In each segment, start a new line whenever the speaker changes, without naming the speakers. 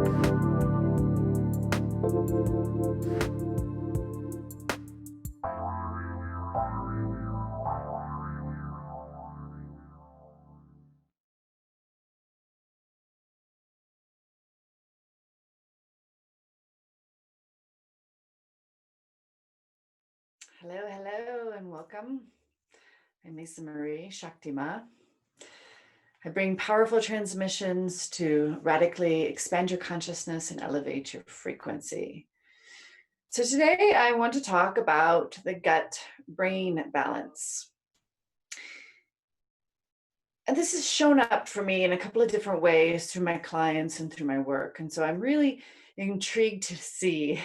Hello, and welcome. I'm Lisa Marie, Shakti Ma. I bring powerful transmissions to radically expand your consciousness and elevate your frequency. So today I want to talk about the gut-brain balance. And this has shown up for me in a couple of different ways through my clients and through my work. And so I'm really intrigued to see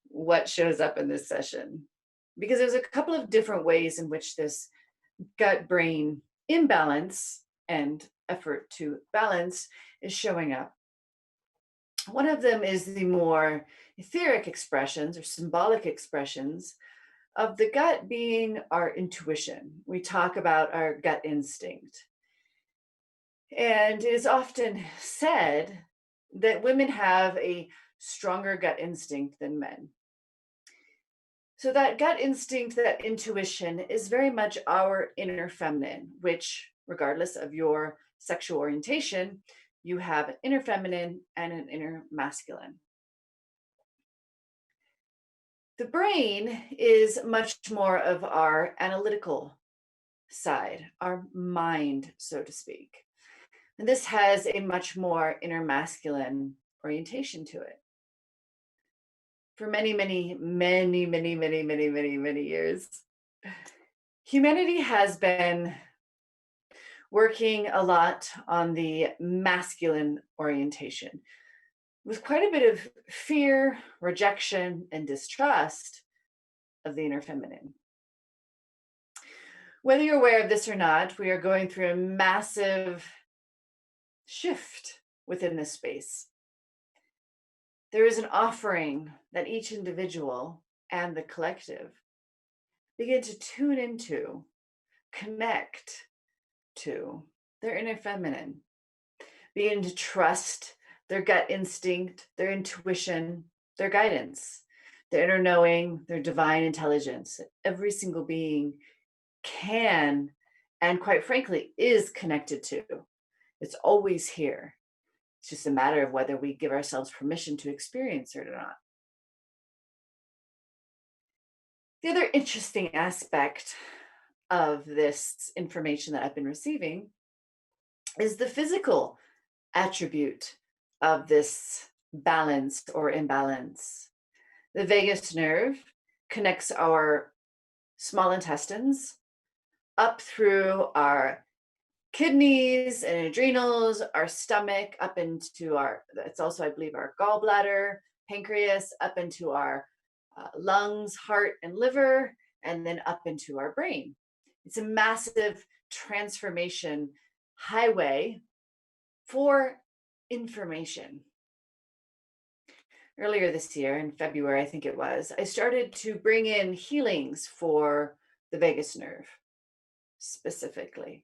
what shows up in this session, because there's a couple of different ways in which this gut-brain imbalance and effort to balance is showing up. One of them is the more etheric expressions or symbolic expressions of the gut being our intuition. We talk about our gut instinct. And it is often said that women have a stronger gut instinct than men. So that gut instinct, that intuition is very much our inner feminine, which regardless of your sexual orientation, you have an inner feminine and an inner masculine. The brain is much more of our analytical side, our mind, so to speak. And this has a much more inner masculine orientation to it. For many years, humanity has been working a lot on the masculine orientation with quite a bit of fear, rejection, and distrust of the inner feminine. Whether you're aware of this or not, we are going through a massive shift within this space. There is an offering that each individual and the collective begin to tune into, connect to their inner feminine, begin to trust their gut instinct, their intuition, their guidance, their inner knowing, their divine intelligence. Every single being can, and quite frankly, is connected to. It's always here. It's just a matter of whether we give ourselves permission to experience it or not. The other interesting aspect of this information that I've been receiving is the physical attribute of this balance or imbalance. The vagus nerve connects our small intestines up through our kidneys and adrenals, our stomach, up into it's also, I believe, our gallbladder, pancreas, up into our lungs, heart, and liver, and then up into our brain. It's a massive transformation highway for information. Earlier this year, in February, I think it was, I started to bring in healings for the vagus nerve specifically.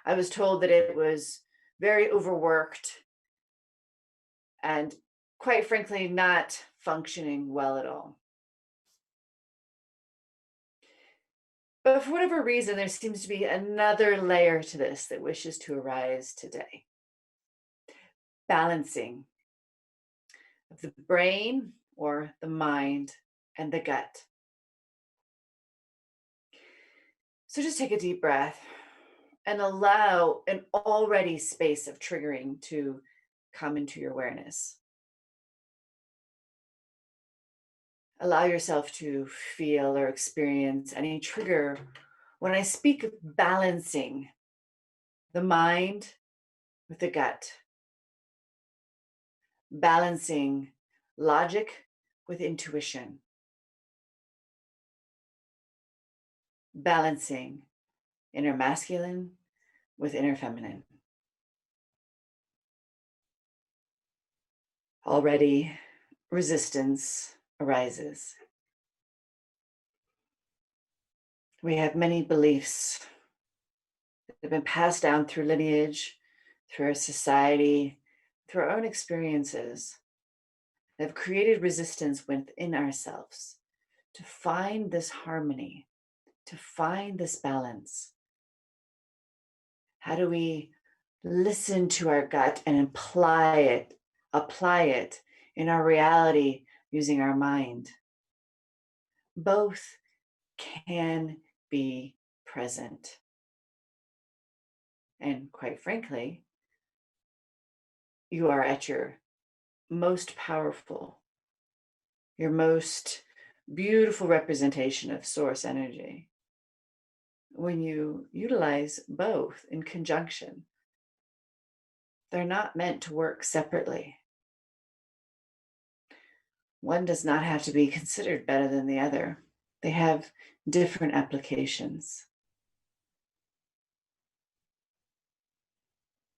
I was told that it was very overworked and, quite frankly, not functioning well at all. But for whatever reason, there seems to be another layer to this that wishes to arise today. Balancing of the brain or the mind and the gut. So just take a deep breath and allow an already space of triggering to come into your awareness. Allow yourself to feel or experience any trigger when I speak of balancing the mind with the gut, balancing logic with intuition, balancing inner masculine with inner feminine. Already resistance arises. We have many beliefs that have been passed down through lineage, through our society, through our own experiences that have created resistance within ourselves to find this harmony, to find this balance? How do we listen to our gut and apply it in our reality using our mind? Both can be present. And quite frankly, you are at your most powerful, your most beautiful representation of source energy when you utilize both in conjunction. They're not meant to work separately. One does not have to be considered better than the other. They have different applications.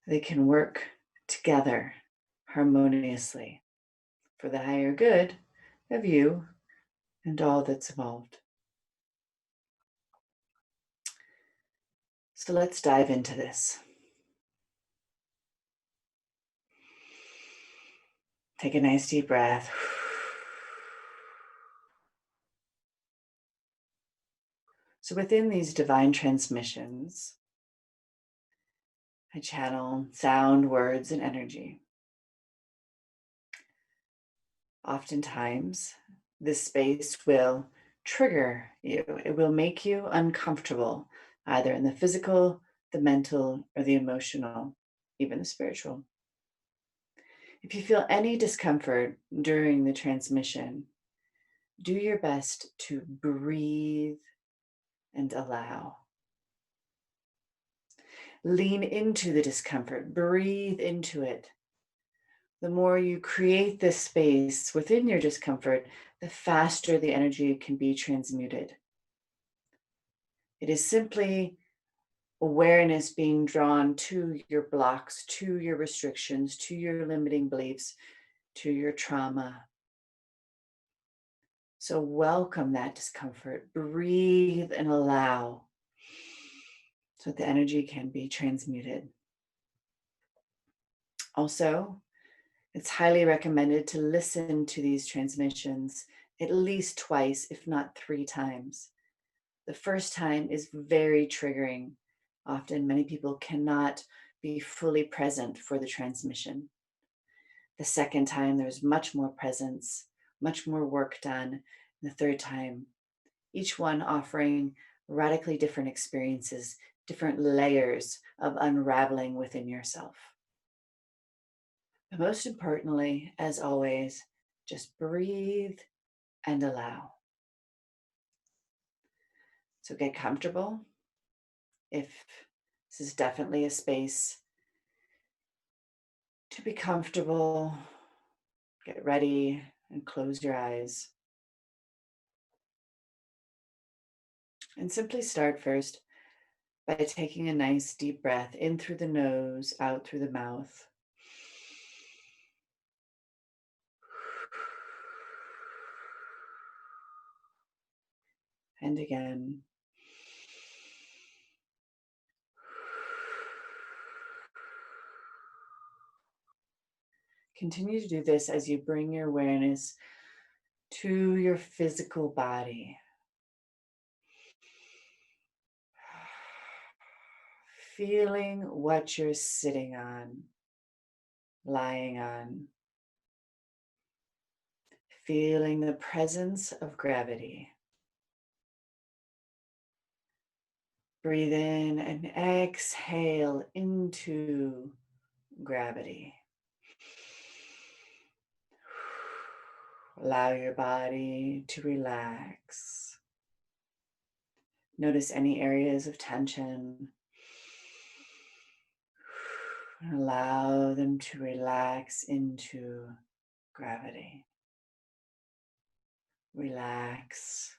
They can work together harmoniously for the higher good of you and all that's involved. So let's dive into this. Take a nice deep breath. So within these divine transmissions, I channel sound, words, and energy. Oftentimes, this space will trigger you. It will make you uncomfortable, either in the physical, the mental, or the emotional, even the spiritual. If you feel any discomfort during the transmission, do your best to breathe and allow. Lean into the discomfort, breathe into it. The more you create this space within your discomfort, the faster the energy can be transmuted. It is simply awareness being drawn to your blocks, to your restrictions, to your limiting beliefs, to your trauma. So welcome that discomfort, breathe and allow so that the energy can be transmuted. Also, it's highly recommended to listen to these transmissions at least twice, if not 3 times. The first time is very triggering. Often, many people cannot be fully present for the transmission. The second time, there's much more presence, much more work done. And the third time, each one offering radically different experiences, different layers of unraveling within yourself. But most importantly, as always, just breathe and allow. So get comfortable. If this is definitely a space to be comfortable, get ready and close your eyes. And simply start first by taking a nice deep breath in through the nose, out through the mouth. And again. Continue to do this as you bring your awareness to your physical body. Feeling what you're sitting on, lying on. Feeling the presence of gravity. Breathe in and exhale into gravity. Allow your body to relax. Notice any areas of tension. Allow them to relax into gravity. Relax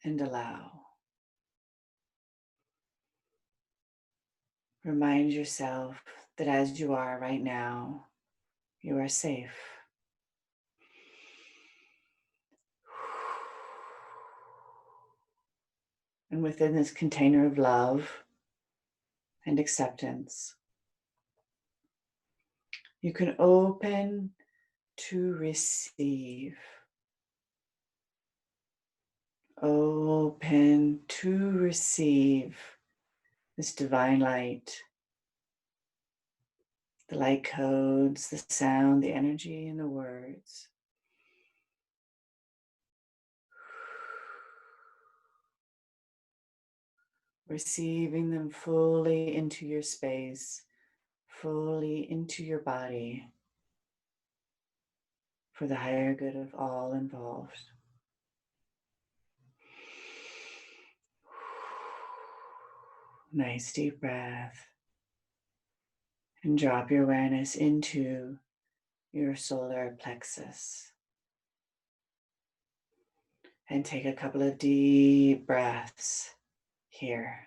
and allow. Remind yourself that as you are right now, you are safe. And within this container of love and acceptance, You can open to receive. Open to receive this divine light, the light codes, the sound, the energy, and the words. Receiving them fully into your space, fully into your body, for the higher good of all involved. Nice deep breath. And drop your awareness into your solar plexus. And take a couple of deep breaths here.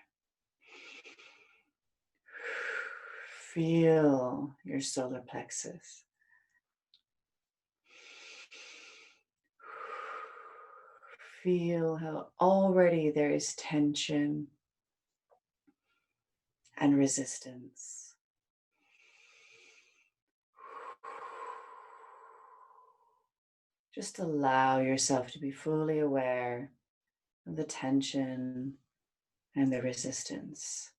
Feel your solar plexus. Feel how already there is tension and resistance. Just allow yourself to be fully aware of the tension and the resistance.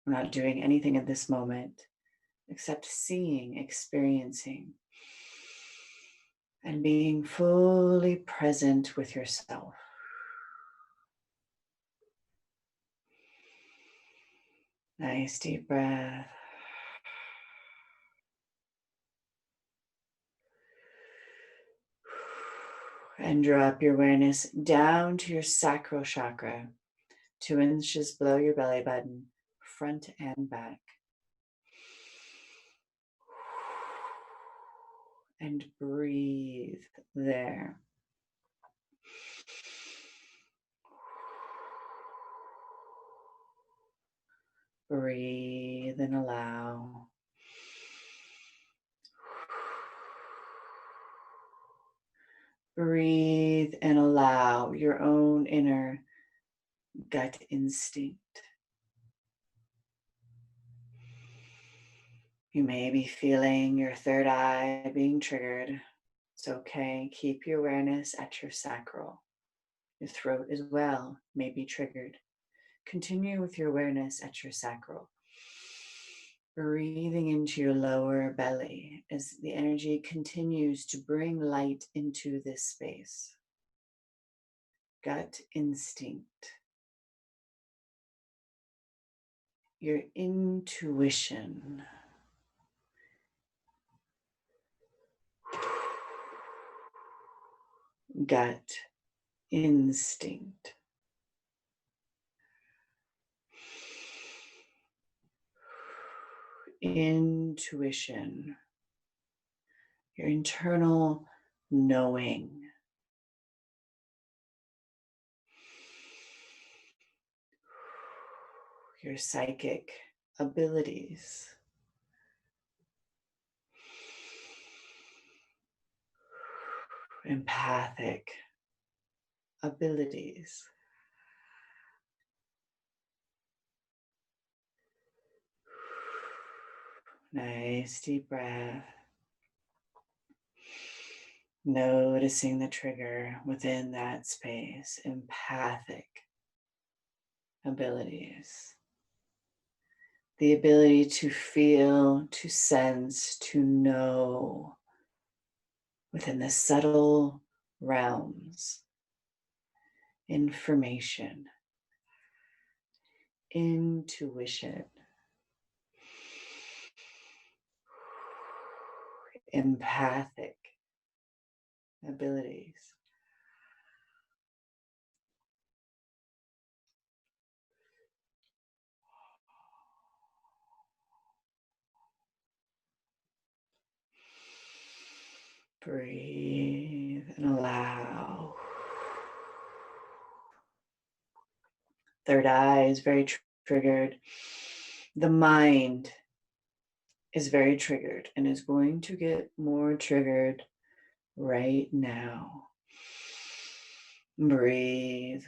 We're not doing anything at this moment except seeing, experiencing, and being fully present with yourself. Nice deep breath. And drop your awareness down to your sacral chakra, 2 inches below your belly button, front and back. And breathe there. Breathe and allow. Breathe and allow your own inner gut instinct. You may be feeling your third eye being triggered. It's okay. Keep your awareness at your sacral. Your throat as well may be triggered. Continue with your awareness at your sacral. Breathing into your lower belly as the energy continues to bring light into this space. Gut instinct. Your intuition. Gut instinct. Intuition. Your internal knowing. Your psychic abilities. Empathic abilities. Nice deep breath. Noticing the trigger within that space. Empathic abilities. The ability to feel, to sense, to know within the subtle realms. Information. Intuition. Empathic abilities. Breathe and allow. Third eye is very triggered. The mind is very triggered and is going to get more triggered right now. Breathe.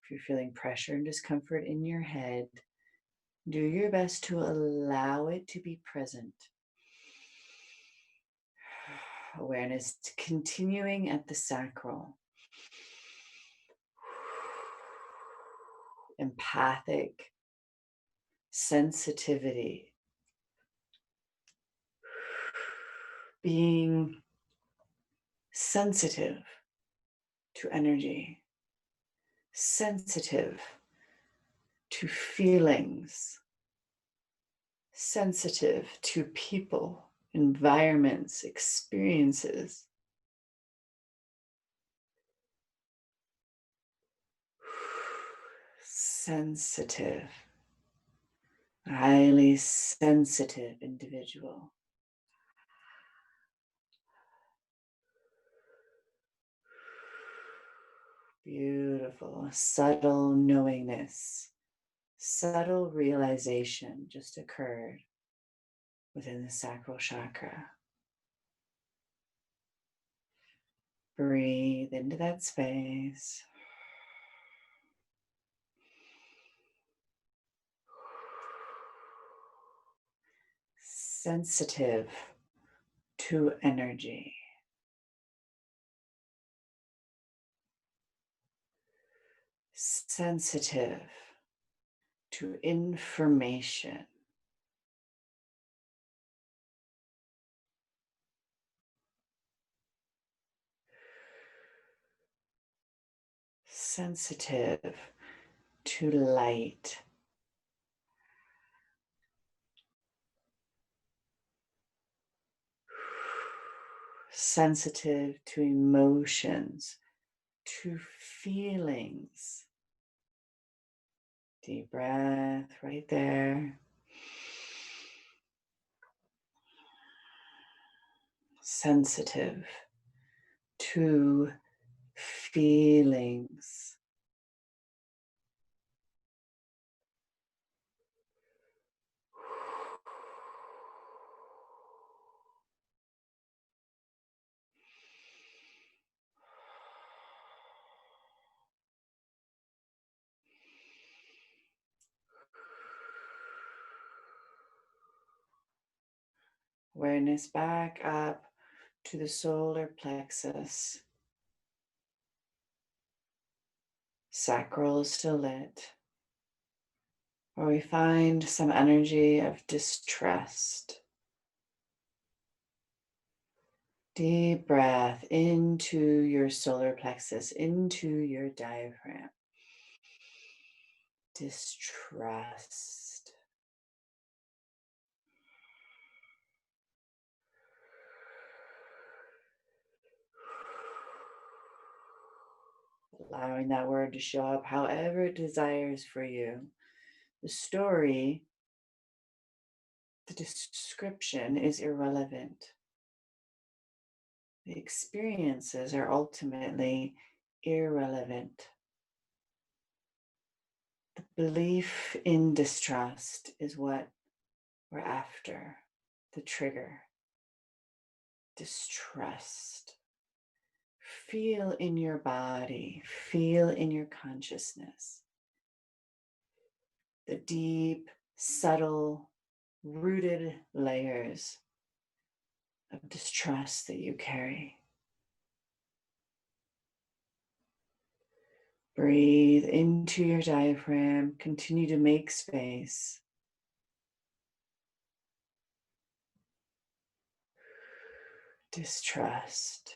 If you're feeling pressure and discomfort in your head, do your best to allow it to be present. Awareness continuing at the sacral. Empathic sensitivity. Being sensitive to energy, sensitive to feelings, sensitive to people, environments, experiences. Sensitive, highly sensitive individual. Beautiful, subtle knowingness, subtle realization just occurred within the sacral chakra. Breathe into that space. Sensitive to energy. Sensitive to information. Sensitive to light. Sensitive to emotions, to feelings. Deep breath right there. Sensitive to feelings. Awareness back up to the solar plexus. Sacral is still lit. Where we find some energy of distrust. Deep breath into your solar plexus, into your diaphragm. Distrust. Allowing that word to show up however it desires for you. The story, the description is irrelevant. The experiences are ultimately irrelevant. The belief in distrust is what we're after, the trigger. Distrust. Feel in your body, feel in your consciousness the deep, subtle, rooted layers of distrust that you carry. Breathe into your diaphragm, continue to make space. Distrust.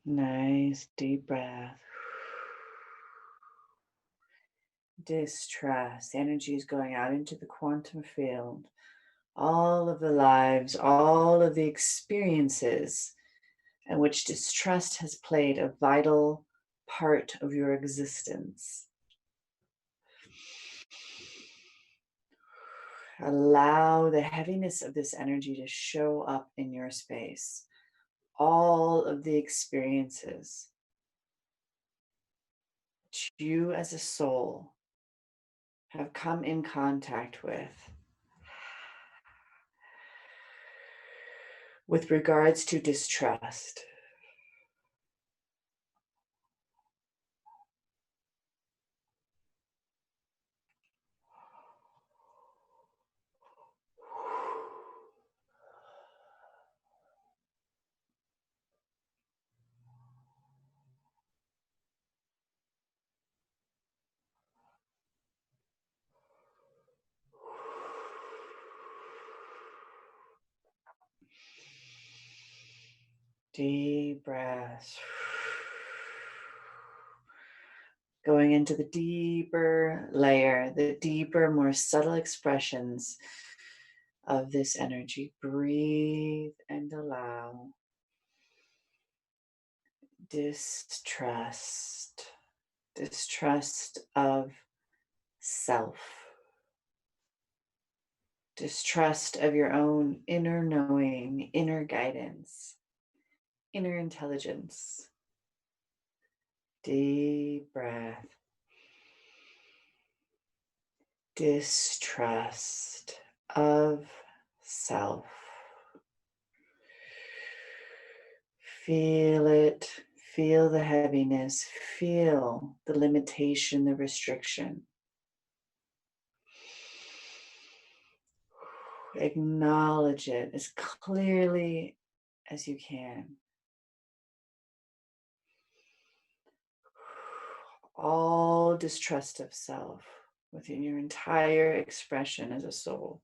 Nice deep breath. Distrust. Energy is going out into the quantum field. All of the lives, all of the experiences in which distrust has played a vital part of your existence. Allow the heaviness of this energy to show up in your space. All of the experiences that you as a soul have come in contact with. with regards to distrust. Deep breaths. Going into the deeper layer, the deeper, more subtle expressions of this energy. Breathe and allow distrust, distrust of self, distrust of your own inner knowing, inner guidance, inner intelligence. Deep breath. Distrust of self. Feel it, feel the heaviness, feel the limitation, the restriction. Acknowledge it as clearly as you can. All distrust of self within your entire expression as a soul.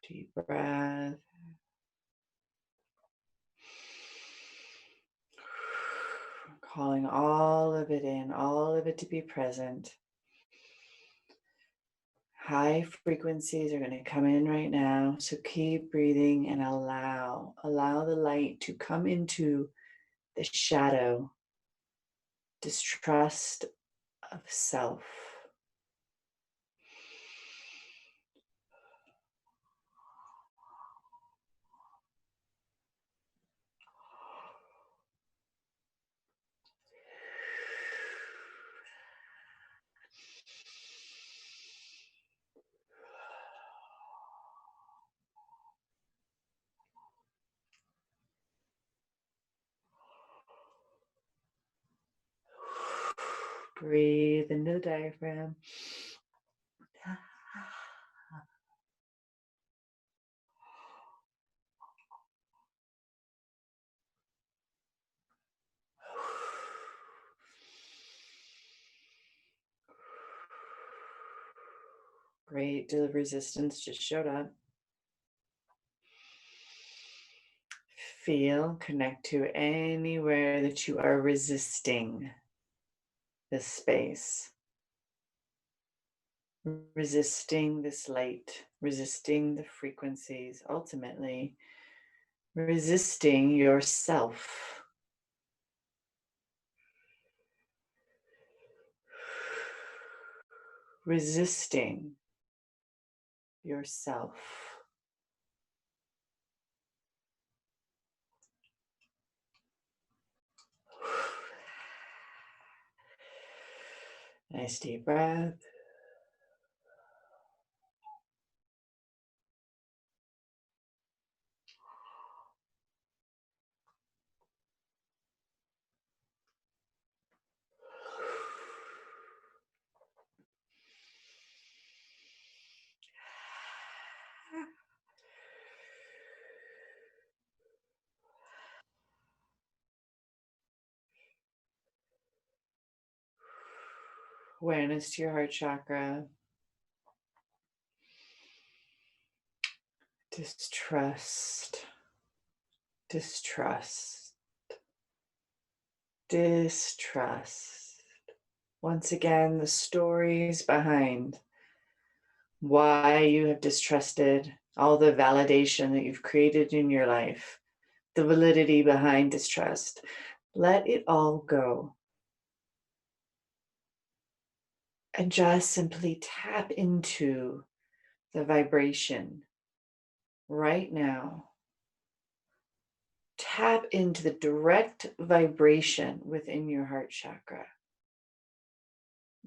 Deep breath. Calling all of it in, all of it to be present. High frequencies are going to come in right now. So keep breathing and allow the light to come into the shadow. Distrust of self. Breathe into the diaphragm. Great, the resistance just showed up. Feel, connect to anywhere that you are resisting this space. Resisting this light, resisting the frequencies, ultimately resisting yourself. Resisting yourself. Nice deep breath. Awareness to your heart chakra. Distrust. Distrust. Distrust. Once again, the stories behind why you have distrusted, all the validation that you've created in your life, the validity behind distrust. Let it all go. And just simply tap into the vibration right now. Tap into the direct vibration within your heart chakra.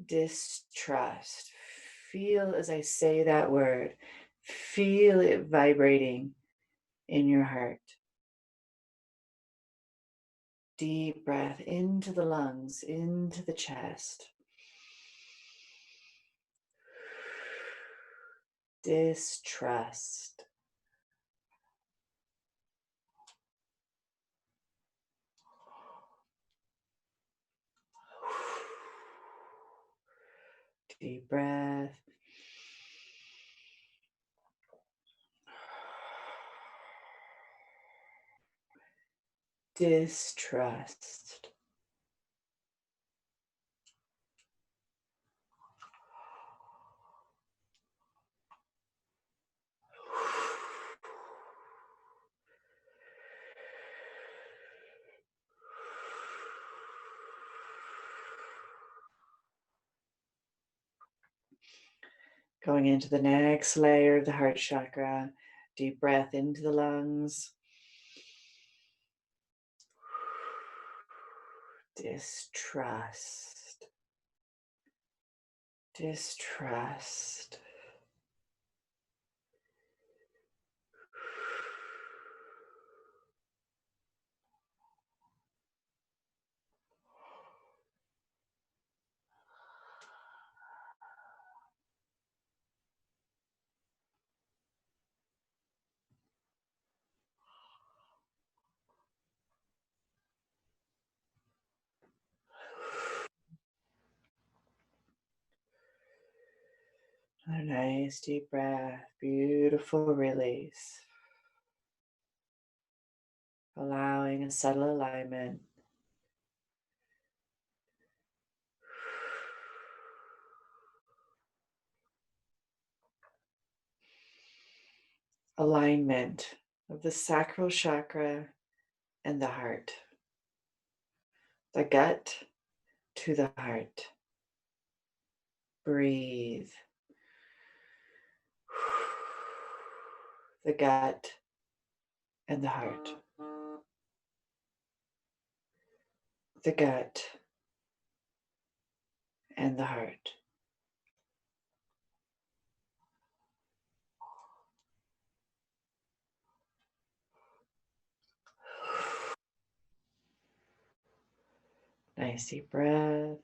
Distrust. Feel as I say that word, feel it vibrating in your heart. Deep breath into the lungs, into the chest. Distrust. Deep breath. Distrust. Going into the next layer of the heart chakra, deep breath into the lungs. Distrust. Distrust. A nice deep breath, beautiful release. Allowing a subtle alignment. Alignment of the sacral chakra and the heart. The gut to the heart. Breathe. The gut and the heart. The gut and the heart. Nice deep breath.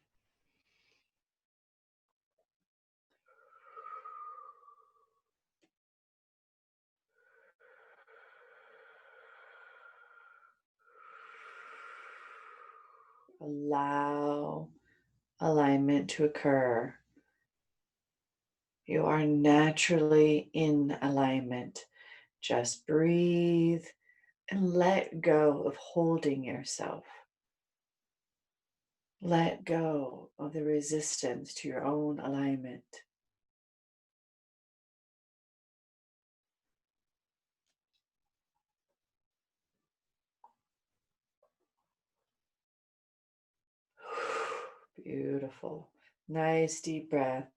Allow alignment to occur. You are naturally in alignment. Just breathe and let go of holding yourself. Let go of the resistance to your own alignment. Beautiful. Nice deep breath.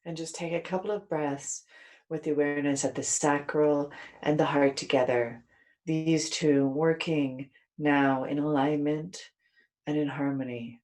And just take a couple of breaths with the awareness of the sacral and the heart together. These two working now in alignment and in harmony.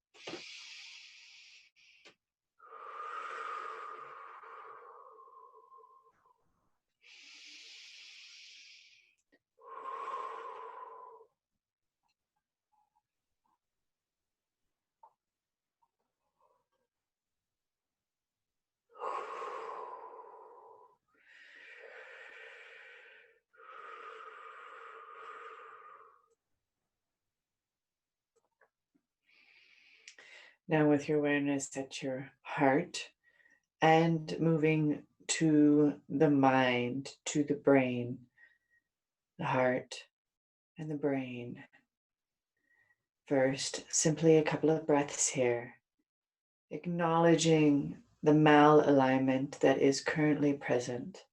Now, with your awareness at your heart and moving to the mind, to the brain, the heart and the brain. First, simply a couple of breaths here, acknowledging the malalignment that is currently present.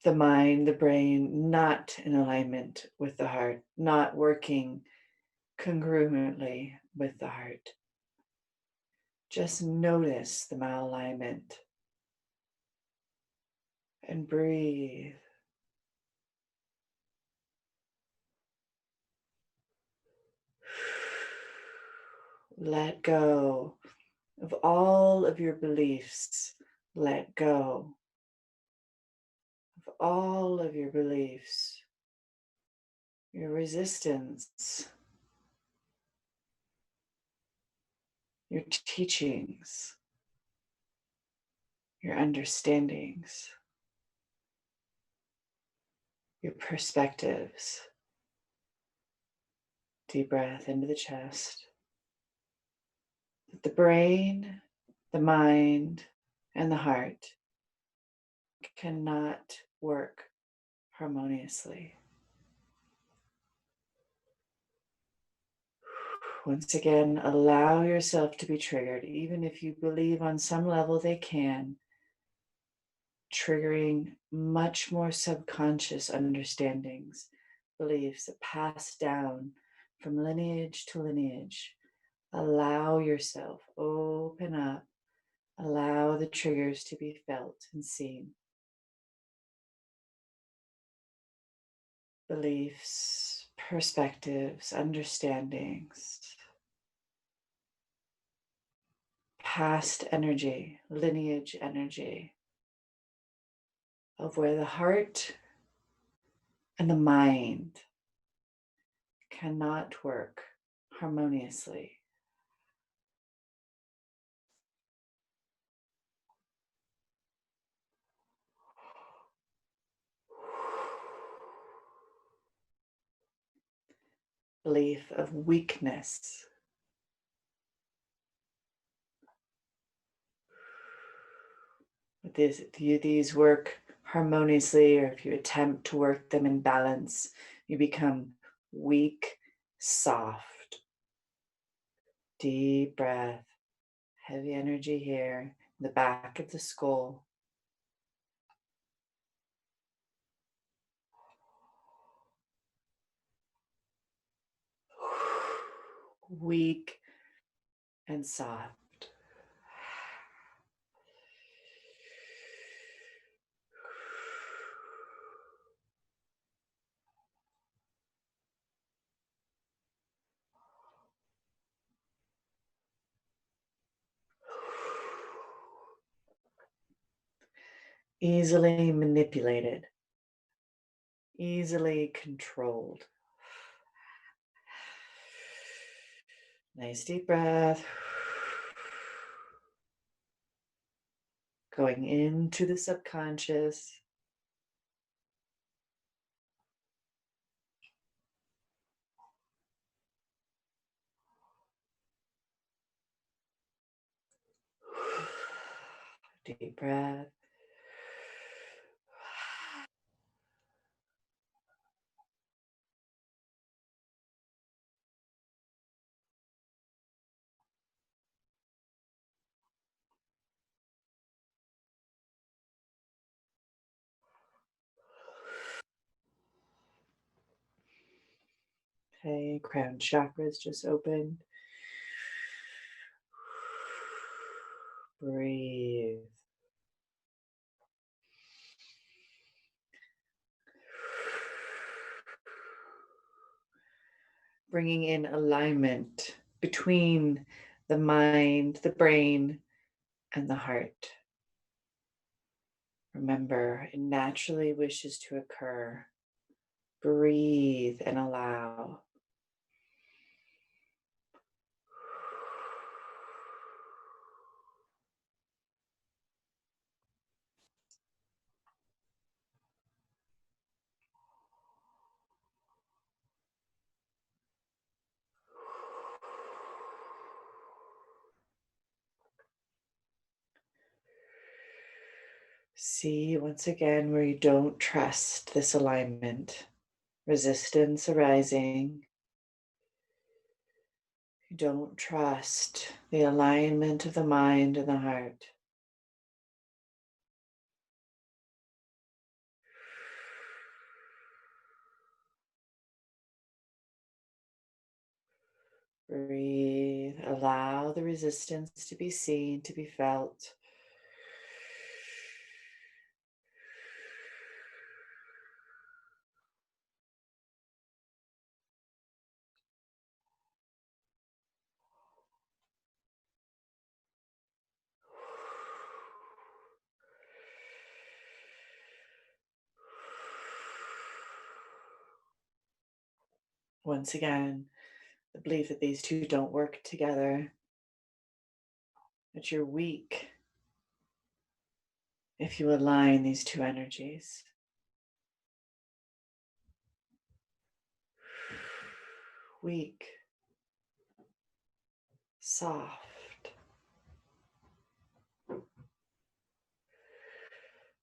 The mind, the brain, not in alignment with the heart, not working congruently with the heart. Just notice the malalignment and breathe. Let go of all of your beliefs. Let go of all of your beliefs, your resistance, your teachings, your understandings, your perspectives. Deep breath into the chest. The brain, the mind, and the heart cannot work harmoniously. Once again, allow yourself to be triggered, even if you believe on some level they can, triggering much more subconscious understandings, beliefs that pass down from lineage to lineage. Allow yourself, open up, allow the triggers to be felt and seen. Beliefs, perspectives, understandings, past energy, lineage energy of where the heart and the mind cannot work harmoniously. Belief of weakness. If these work harmoniously, or if you attempt to work them in balance, you become weak, soft. Deep breath, heavy energy here in the back of the skull. Weak and soft. Easily manipulated, easily controlled. Nice deep breath. Going into the subconscious. Deep breath. Okay, crown chakras just opened. Breathe. Bringing in alignment between the mind, the brain, and the heart. Remember, it naturally wishes to occur. Breathe and allow. See once again where you don't trust this alignment, resistance arising. You don't trust the alignment of the mind and the heart. Breathe, allow the resistance to be seen, to be felt. Once again, the belief that these two don't work together, that you're weak if you align these two energies. Weak, soft.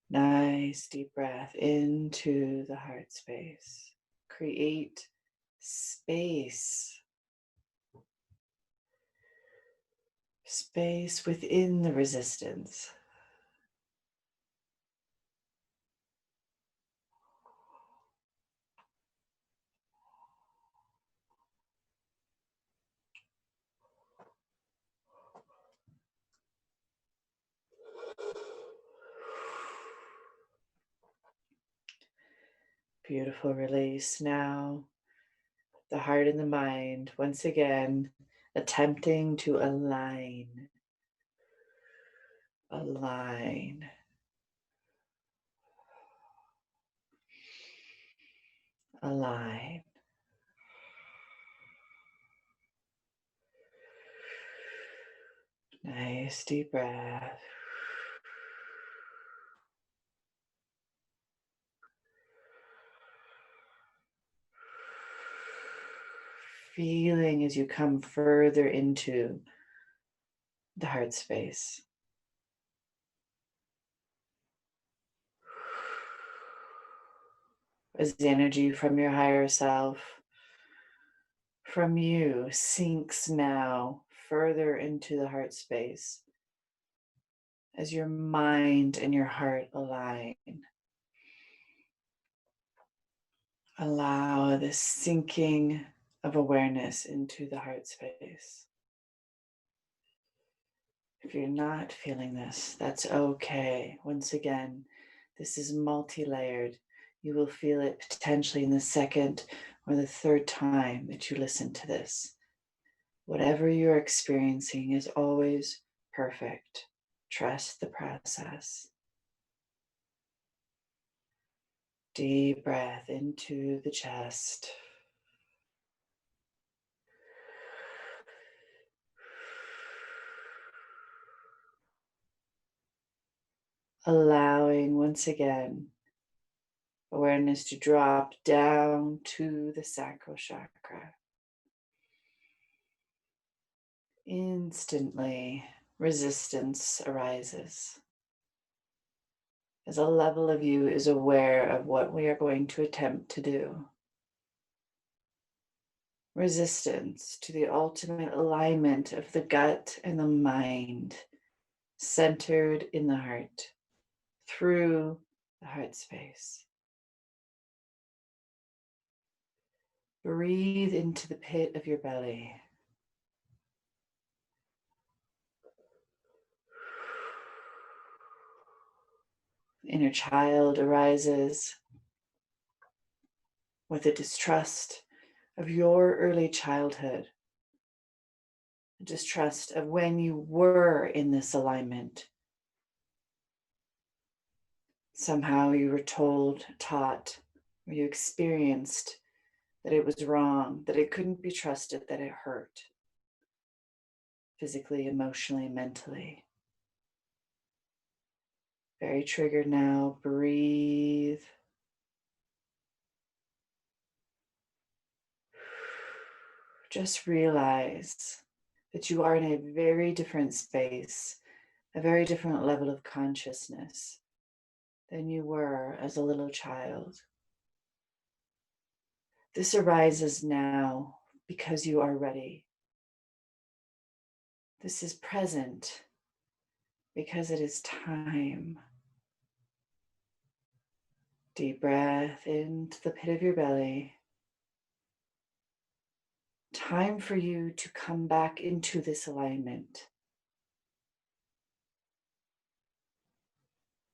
Nice deep breath into the heart space. Create space. Space within the resistance. Beautiful release. Now, the heart and the mind, once again, attempting to align. Align. Align. Nice deep breath. Feeling as you come further into the heart space. As the energy from your higher self, from you, sinks now further into the heart space. As your mind and your heart align. Allow this sinking of awareness into the heart space. If you're not feeling this, that's okay. Once again, this is multi-layered. You will feel it potentially in the second or the third time that you listen to this. Whatever you're experiencing is always perfect. Trust the process. Deep breath into the chest. Allowing once again awareness to drop down to the sacral chakra. Instantly, resistance arises as a level of you is aware of what we are going to attempt to do. Resistance to the ultimate alignment of the gut and the mind, centered in the heart, through the heart space. Breathe into the pit of your belly. Inner child arises with a distrust of your early childhood, a distrust of when you were in this alignment. Somehow you were told, taught, or you experienced that it was wrong, that it couldn't be trusted, that it hurt physically, emotionally, mentally. Very triggered now. Breathe. Just realize that you are in a very different space, a very different level of consciousness than you were as a little child. This arises now because you are ready. This is present because it is time. Deep breath into the pit of your belly. Time for you to come back into this alignment.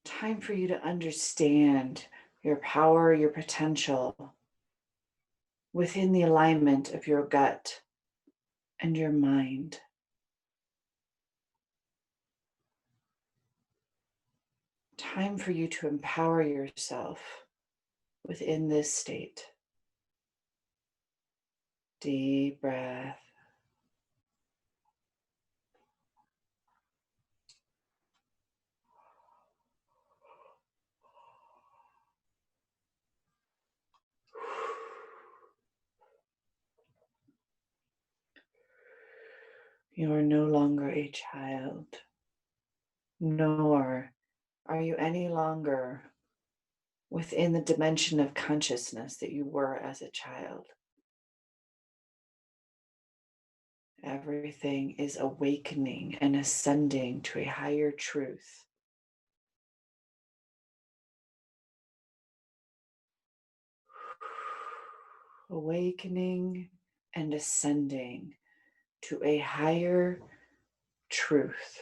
Time for you to understand your power, your potential within the alignment of your gut and your mind. Time for you to empower yourself within this state. Deep breath. You are no longer a child, nor are you any longer within the dimension of consciousness that you were as a child. Everything is awakening and ascending to a higher truth. Awakening and ascending to a higher truth.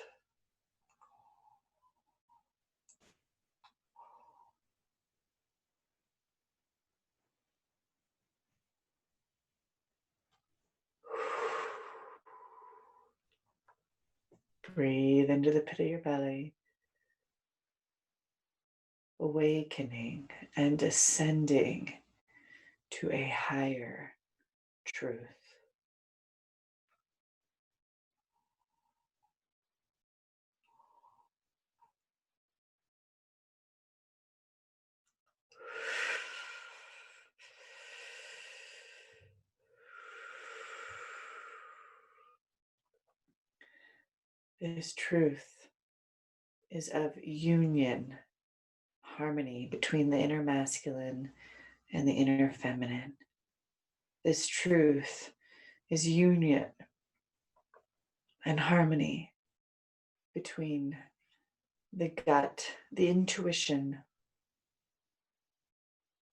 Breathe into the pit of your belly. Awakening and ascending to a higher truth. This truth is of union, harmony between the inner masculine and the inner feminine. This truth is union and harmony between the gut, the intuition,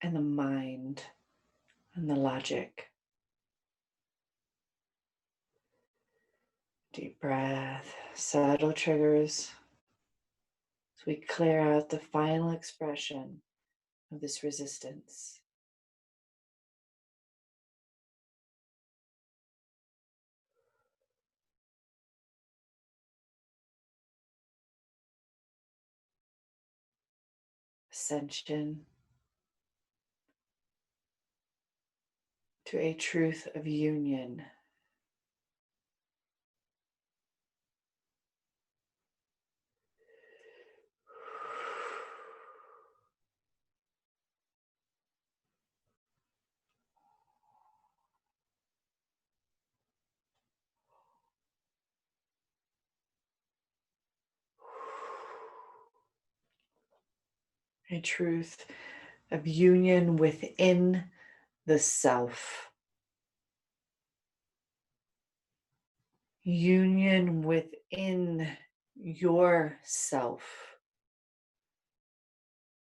and the mind and the logic. Deep breath, subtle triggers as we clear out the final expression of this resistance. Ascension to a truth of union. A truth of union within the self. Union within yourself.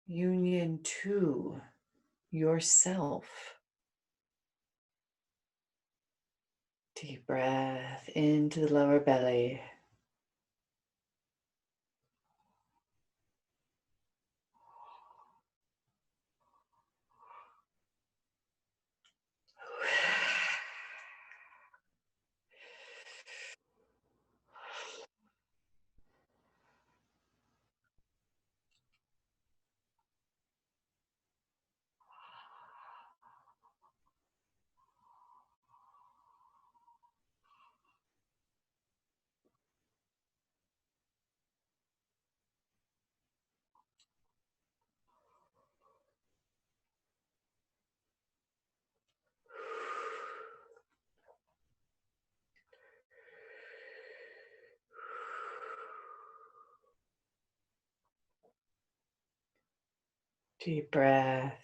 Union to yourself. Deep breath into the lower belly. Deep breath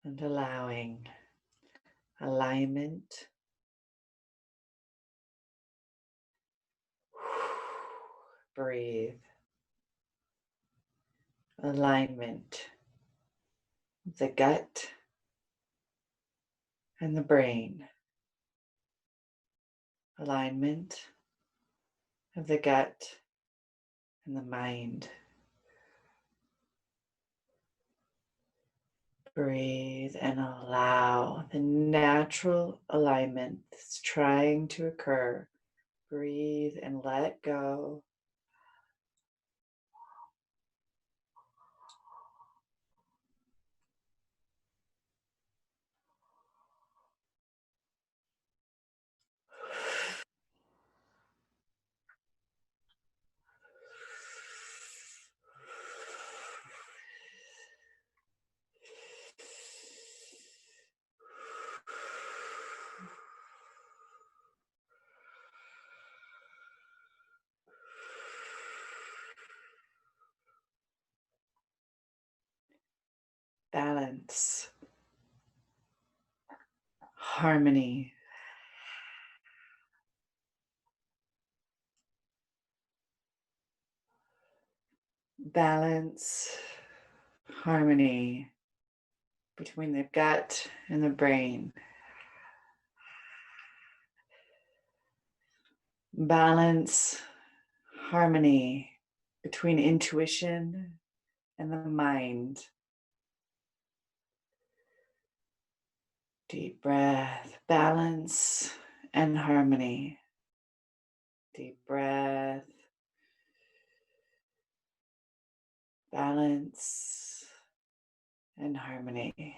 and allowing alignment. Breathe. Alignment of the gut and the brain. Alignment of the gut and the mind. Breathe and allow the natural alignment that's trying to occur. Breathe and let go. balance, harmony, balance, harmony between the gut and the brain, balance, harmony between intuition and the mind. Deep breath, balance and harmony. Deep breath, balance and harmony.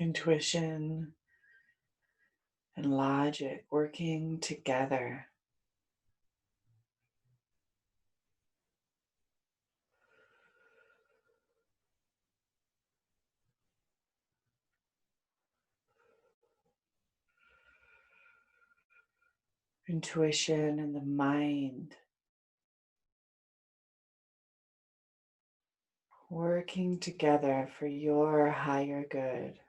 Intuition and logic working together. Intuition and the mind working together for your higher good.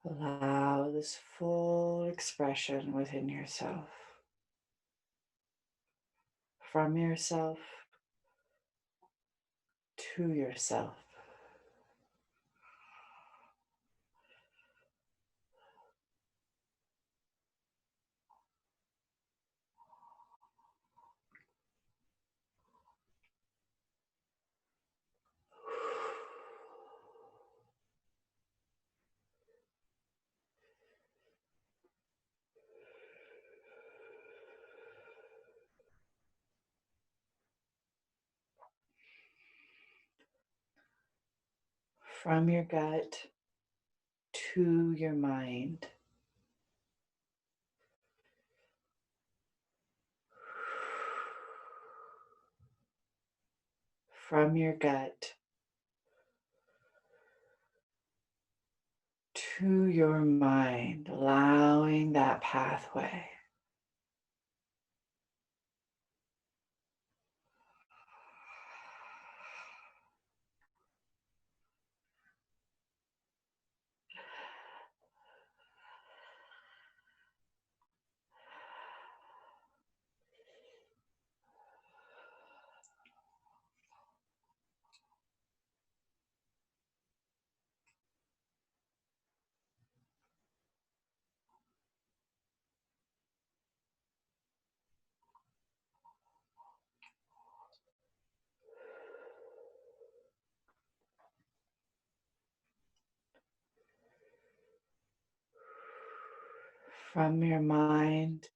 Allow this full expression within yourself, from yourself to yourself. From your gut to your mind. From your gut to your mind, allowing that pathway. From your mind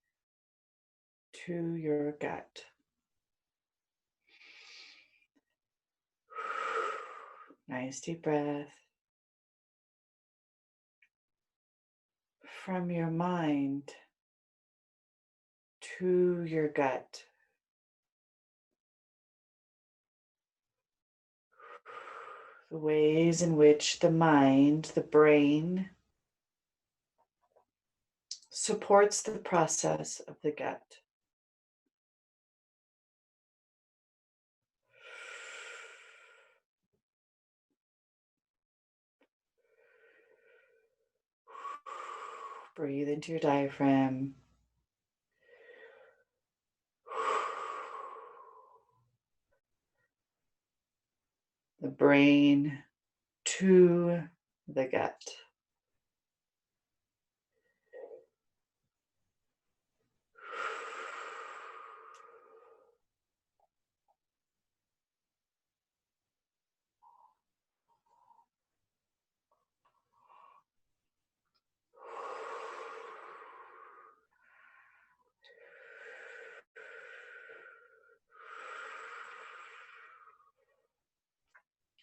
to your gut. Nice deep breath. From your mind to your gut. The ways in which the mind, the brain, supports the process of the gut. Breathe into your diaphragm. The brain to the gut.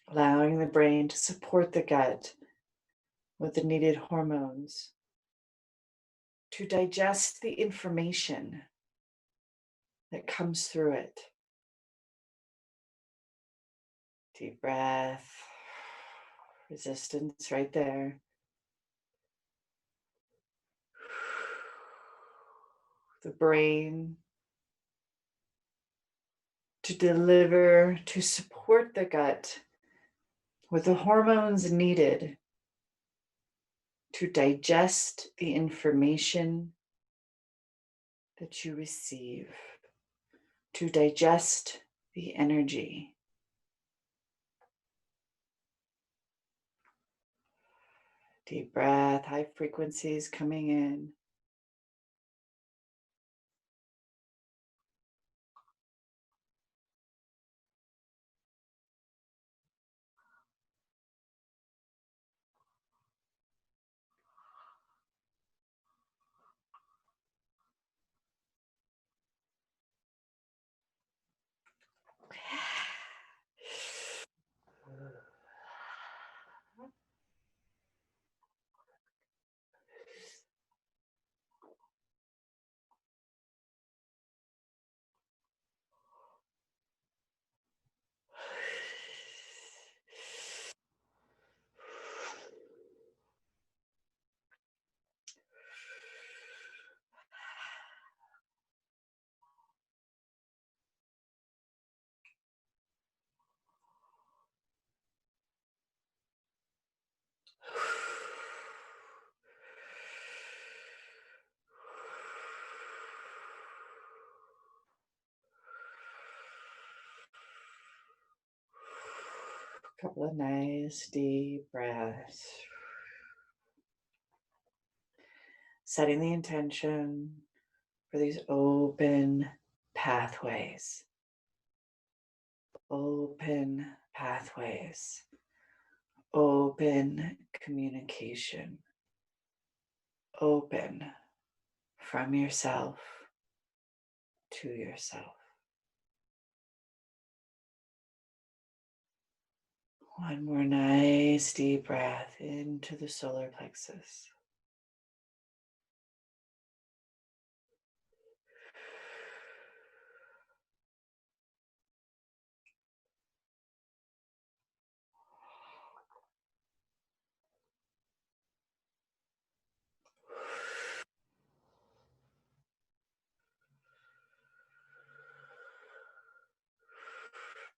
Allowing the brain to support the gut with the needed hormones to digest the information that comes through it. Deep breath, resistance right there. The brain to deliver, to support the gut with the hormones needed to digest the information that you receive, to digest the energy. Deep breath, high frequencies coming in. Couple of nice deep breaths. Setting the intention for these open pathways. Open pathways. Open communication. Open from yourself to yourself. One more nice deep breath into the solar plexus.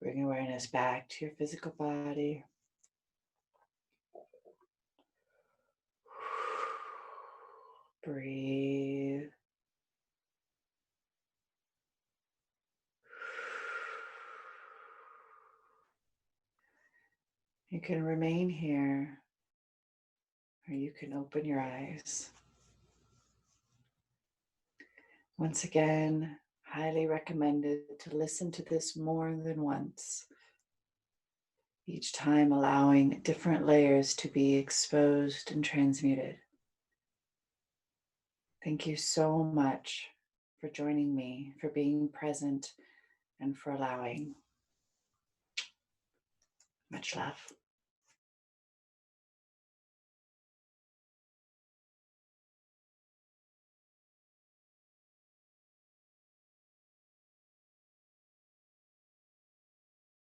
Bring awareness back to your physical body. Breathe. You can remain here, or you can open your eyes. Once again, highly recommended to listen to this more than once, each time allowing different layers to be exposed and transmuted. Thank you so much for joining me, for being present, and for allowing. Much love.